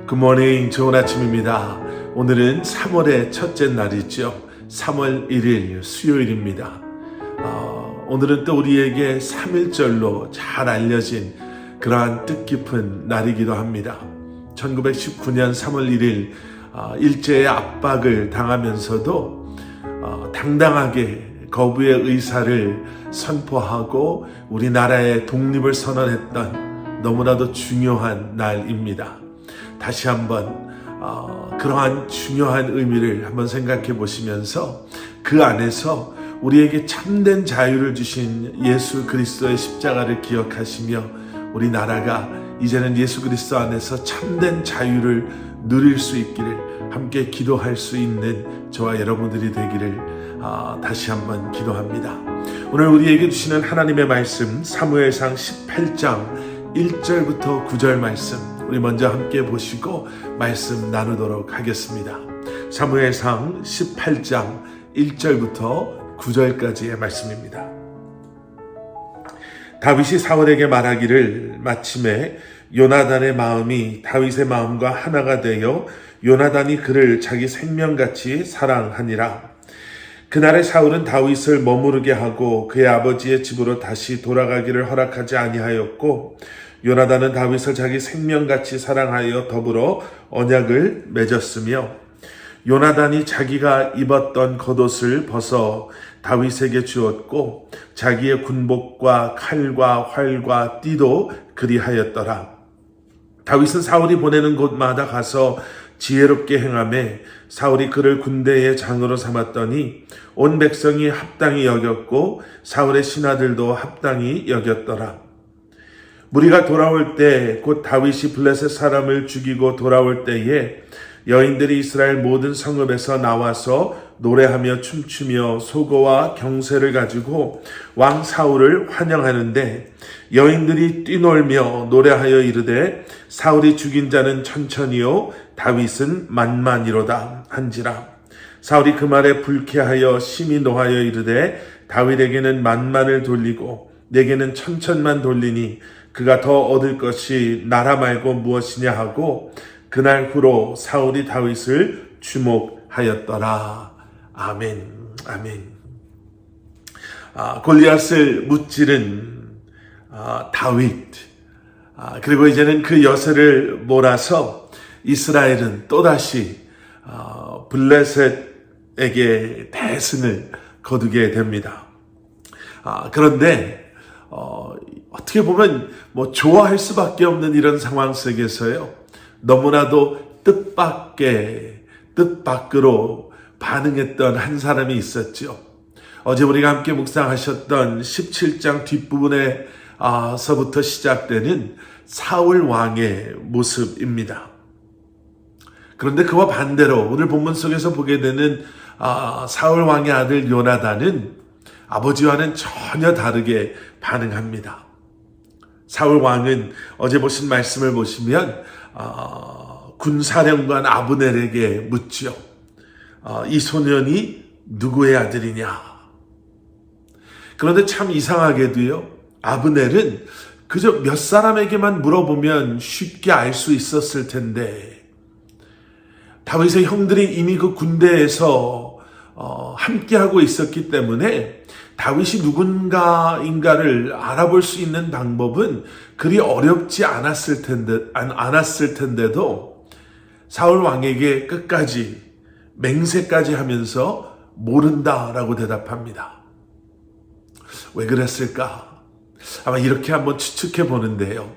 굿모닝, 좋은 아침입니다. 오늘은 3월의 첫째 날이죠. 3월 1일 수요일입니다. 오늘은 또 우리에게 3.1절로 잘 알려진 그러한 뜻깊은 날이기도 합니다. 1919년 3월 1일 일제의 압박을 당하면서도 당당하게 거부의 의사를 선포하고 우리나라의 독립을 선언했던 너무나도 중요한 날입니다. 다시 한번 그러한 중요한 의미를 한번 생각해 보시면서 그 안에서 우리에게 참된 자유를 주신 예수 그리스도의 십자가를 기억하시며 우리나라가 이제는 예수 그리스도 안에서 참된 자유를 누릴 수 있기를 함께 기도할 수 있는 저와 여러분들이 되기를 다시 한번 기도합니다. 오늘 우리에게 주시는 하나님의 말씀 사무엘상 18장 1절부터 9절 말씀 우리 먼저 함께 보시고 말씀 나누도록 하겠습니다. 사무엘상 18장 1절부터 9절까지의 말씀입니다. 다윗이 사울에게 말하기를 마침에 요나단의 마음이 다윗의 마음과 하나가 되어 요나단이 그를 자기 생명같이 사랑하니라. 그날에 사울은 다윗을 머무르게 하고 그의 아버지의 집으로 다시 돌아가기를 허락하지 아니하였고 요나단은 다윗을 자기 생명같이 사랑하여 더불어 언약을 맺었으며 요나단이 자기가 입었던 겉옷을 벗어 다윗에게 주었고 자기의 군복과 칼과 활과 띠도 그리하였더라. 다윗은 사울이 보내는 곳마다 가서 지혜롭게 행하매 사울이 그를 군대의 장으로 삼았더니 온 백성이 합당히 여겼고 사울의 신하들도 합당히 여겼더라. 무리가 돌아올 때 곧 다윗이 블레셋 사람을 죽이고 돌아올 때에 여인들이 이스라엘 모든 성읍에서 나와서 노래하며 춤추며 소고와 경쇠를 가지고 왕 사울을 환영하는데 여인들이 뛰놀며 노래하여 이르되 사울이 죽인 자는 천천히요 다윗은 만만이로다 한지라. 사울이 그 말에 불쾌하여 심히 노하여 이르되 다윗에게는 만만을 돌리고 내게는 천천만 돌리니 그가 더 얻을 것이 나라 말고 무엇이냐 하고 그날 후로 사울이 다윗을 주목하였더라. 아멘. 아멘. 골리앗을 무찌른 다윗. 그리고 이제는 그 여세를 몰아서 이스라엘은 또다시 블레셋에게 대승을 거두게 됩니다. 그런데 어떻게 보면 좋아할 수밖에 없는 이런 상황 속에서요. 너무나도 뜻밖으로 반응했던 한 사람이 있었죠. 어제 우리가 함께 묵상하셨던 17장 뒷부분에서부터 시작되는 사울 왕의 모습입니다. 그런데 그와 반대로 오늘 본문 속에서 보게 되는 사울 왕의 아들 요나단은 아버지와는 전혀 다르게 반응합니다. 사울 왕은 어제 보신 말씀을 보시면 군사령관 아브넬에게 묻죠. 이 소년이 누구의 아들이냐? 그런데 참 이상하게도요. 아브넬은 그저 몇 사람에게만 물어보면 쉽게 알 수 있었을 텐데 다윗의 형들이 이미 그 군대에서 함께하고 있었기 때문에 다윗이 누군가인가를 알아볼 수 있는 방법은 그리 어렵지 않았을 텐데도 사울 왕에게 끝까지 맹세까지 하면서 모른다라고 대답합니다. 왜 그랬을까? 아마 이렇게 한번 추측해 보는데요.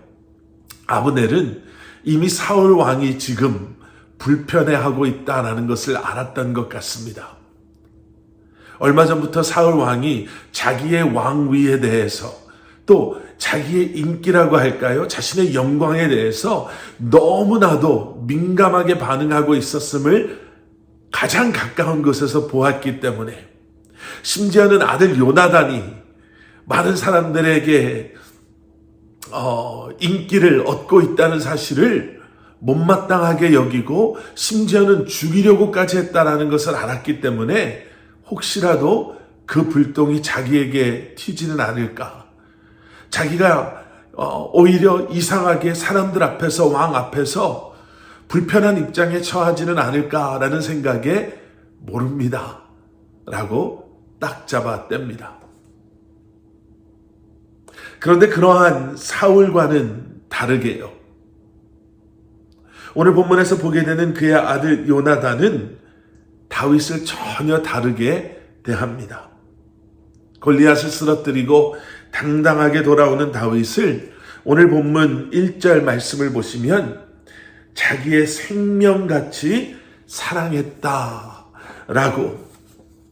아브넬은 이미 사울 왕이 지금 불편해하고 있다라는 것을 알았던 것 같습니다. 얼마 전부터 사울 왕이 자기의 왕위에 대해서 또 자기의 인기라고 할까요? 자신의 영광에 대해서 너무나도 민감하게 반응하고 있었음을 가장 가까운 곳에서 보았기 때문에 심지어는 아들 요나단이 많은 사람들에게 인기를 얻고 있다는 사실을 못마땅하게 여기고 심지어는 죽이려고까지 했다는 것을 알았기 때문에 혹시라도 그 불똥이 자기에게 튀지는 않을까. 자기가 오히려 이상하게 사람들 앞에서 왕 앞에서 불편한 입장에 처하지는 않을까라는 생각에 모릅니다 라고 딱 잡아 뗍니다. 그런데 그러한 사울과는 다르게요, 오늘 본문에서 보게 되는 그의 아들 요나단은 다윗을 전혀 다르게 대합니다. 골리앗을 쓰러뜨리고 당당하게 돌아오는 다윗을 오늘 본문 1절 말씀을 보시면 자기의 생명같이 사랑했다라고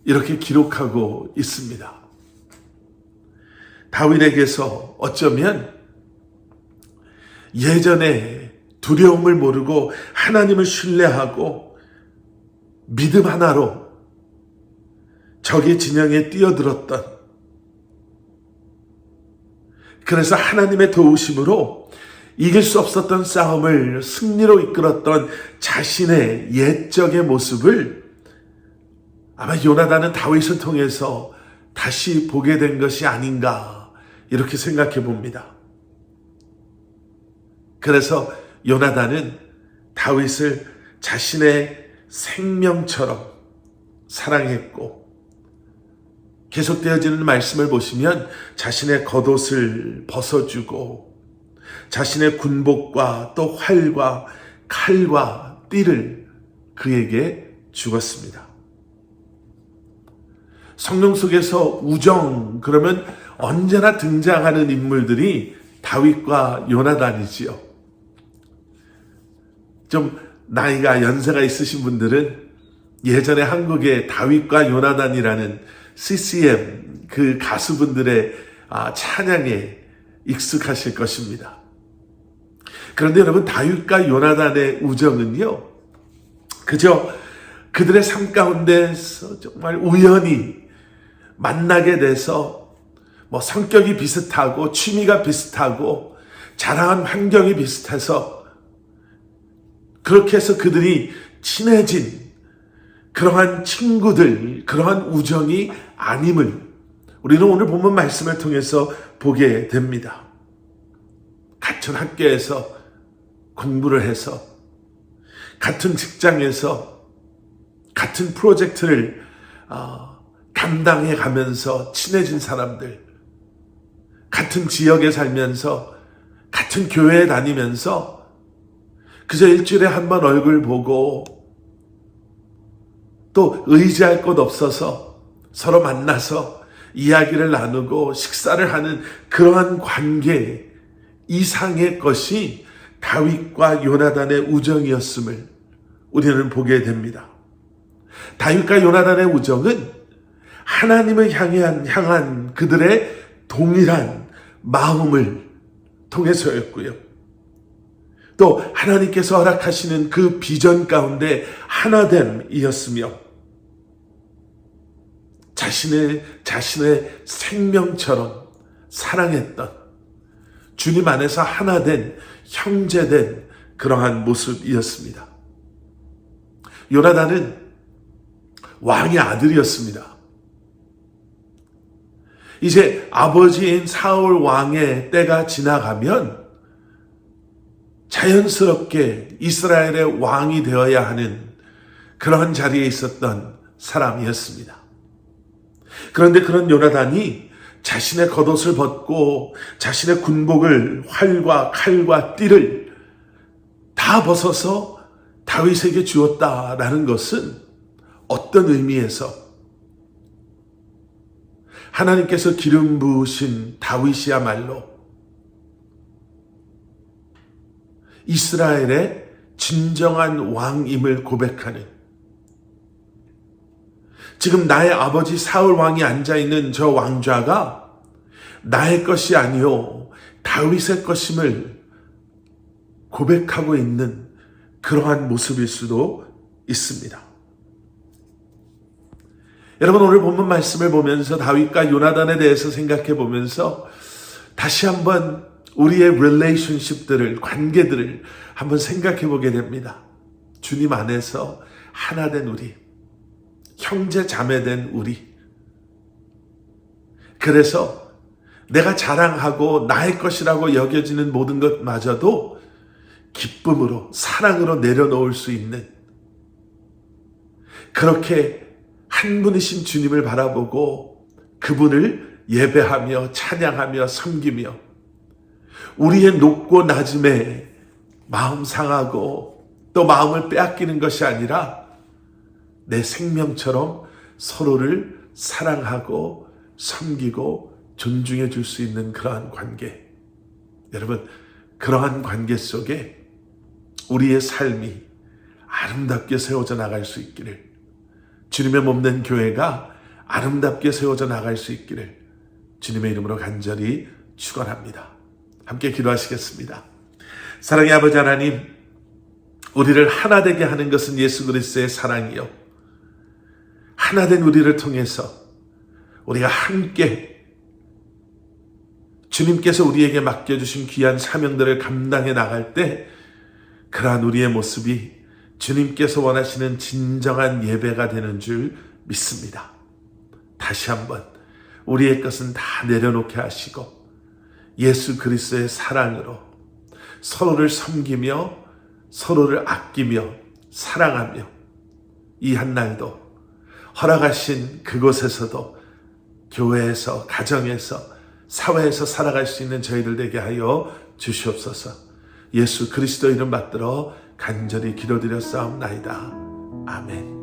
이렇게 기록하고 있습니다. 다윗에게서 어쩌면 예전에 두려움을 모르고 하나님을 신뢰하고 믿음 하나로 적의 진영에 뛰어들었던, 그래서 하나님의 도우심으로 이길 수 없었던 싸움을 승리로 이끌었던 자신의 옛적의 모습을 아마 요나단은 다윗을 통해서 다시 보게 된 것이 아닌가 이렇게 생각해 봅니다. 그래서 요나단은 다윗을 자신의 생명처럼 사랑했고, 계속되어지는 말씀을 보시면 자신의 겉옷을 벗어주고 자신의 군복과 또 활과 칼과 띠를 그에게 주었습니다. 성경 속에서 우정 그러면 언제나 등장하는 인물들이 다윗과 요나단이지요. 좀 나이가 연세가 있으신 분들은 예전에 한국의 다윗과 요나단이라는 CCM 그 가수분들의 찬양에 익숙하실 것입니다. 그런데 여러분, 다윗과 요나단의 우정은요, 그저 그들의 삶 가운데서 정말 우연히 만나게 돼서 성격이 비슷하고 취미가 비슷하고 자라한 환경이 비슷해서 그렇게 해서 그들이 친해진 그러한 친구들, 그러한 우정이 아님을 우리는 오늘 본문 말씀을 통해서 보게 됩니다. 같은 학교에서 공부를 해서, 같은 직장에서 같은 프로젝트를 감당해 가면서 친해진 사람들, 같은 지역에 살면서 같은 교회에 다니면서 그저 일주일에 한 번 얼굴 보고 또 의지할 곳 없어서 서로 만나서 이야기를 나누고 식사를 하는 그러한 관계 이상의 것이 다윗과 요나단의 우정이었음을 우리는 보게 됩니다. 다윗과 요나단의 우정은 하나님을 향한 그들의 동일한 마음을 통해서였고요, 또 하나님께서 허락하시는 그 비전 가운데 하나됨이었으며, 자신의 생명처럼 사랑했던, 주님 안에서 하나된 형제된 그러한 모습이었습니다. 요나단은 왕의 아들이었습니다. 이제 아버지인 사울 왕의 때가 지나가면 자연스럽게 이스라엘의 왕이 되어야 하는 그런 자리에 있었던 사람이었습니다. 그런데 그런 요나단이 자신의 겉옷을 벗고 자신의 군복을, 활과 칼과 띠를 다 벗어서 다윗에게 주었다라는 것은 어떤 의미에서 하나님께서 기름 부으신 다윗이야말로 이스라엘의 진정한 왕임을 고백하는, 지금 나의 아버지 사울 왕이 앉아있는 저 왕좌가 나의 것이 아니요 다윗의 것임을 고백하고 있는 그러한 모습일 수도 있습니다. 여러분, 오늘 본문 말씀을 보면서 다윗과 요나단에 대해서 생각해 보면서 다시 한번 우리의 릴레이션십들을, 관계들을 한번 생각해 보게 됩니다. 주님 안에서 하나된 우리, 형제 자매된 우리. 그래서 내가 자랑하고 나의 것이라고 여겨지는 모든 것마저도 기쁨으로 사랑으로 내려놓을 수 있는, 그렇게 한 분이신 주님을 바라보고 그분을 예배하며 찬양하며 섬기며 우리의 높고 낮음에 마음 상하고 또 마음을 빼앗기는 것이 아니라 내 생명처럼 서로를 사랑하고 섬기고 존중해 줄 수 있는 그러한 관계. 여러분, 그러한 관계 속에 우리의 삶이 아름답게 세워져 나갈 수 있기를, 주님의 몸된 교회가 아름답게 세워져 나갈 수 있기를 주님의 이름으로 간절히 축원합니다. 함께 기도하시겠습니다. 사랑의 아버지 하나님, 우리를 하나 되게 하는 것은 예수 그리스도의 사랑이요, 하나된 우리를 통해서 우리가 함께 주님께서 우리에게 맡겨주신 귀한 사명들을 감당해 나갈 때 그러한 우리의 모습이 주님께서 원하시는 진정한 예배가 되는 줄 믿습니다. 다시 한번 우리의 것은 다 내려놓게 하시고 예수 그리스도의 사랑으로 서로를 섬기며 서로를 아끼며 사랑하며 이 한날도 허락하신 그곳에서도 교회에서, 가정에서, 사회에서 살아갈 수 있는 저희들 되게 하여 주시옵소서. 예수 그리스도 이름 받들어 간절히 기도드렸사옵나이다. 아멘.